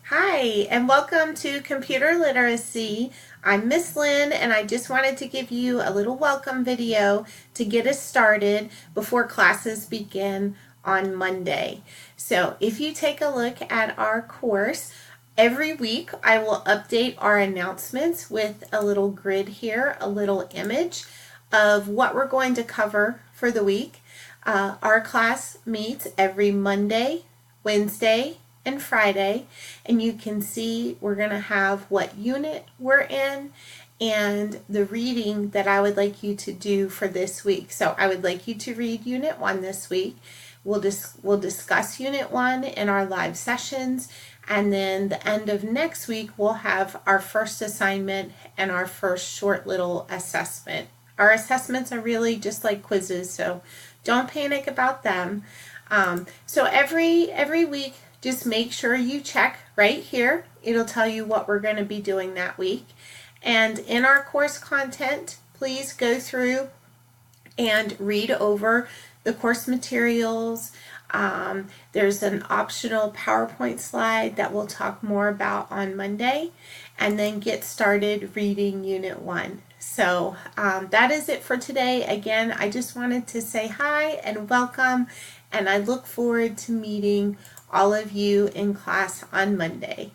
Hi, and welcome to Computer Literacy. I'm Miss Lynn, and I just wanted to give you a little welcome video to get us started before classes begin on Monday. So if you take a look at our course, every week I will update our announcements with a little grid here, a little image of what we're going to cover for the week. Our class meets every Monday, Wednesday, and Friday, and you can see we're going to have what unit we're in and the reading that I would like you to do for this week. So I would like you to read Unit 1 this week. We'll discuss Unit 1 in our live sessions, and then the end of next week we'll have our first assignment and our first short little assessment. Our assessments are really just like quizzes, so don't panic about them. So every week, just make sure you check right here. It'll tell you what we're going to be doing that week. And in our course content, please go through and read over the course materials. There's an optional PowerPoint slide that we'll talk more about on Monday, and then get started reading Unit 1. So that is it for today. Again, I just wanted to say hi and welcome, and I look forward to meeting all of you in class on Monday.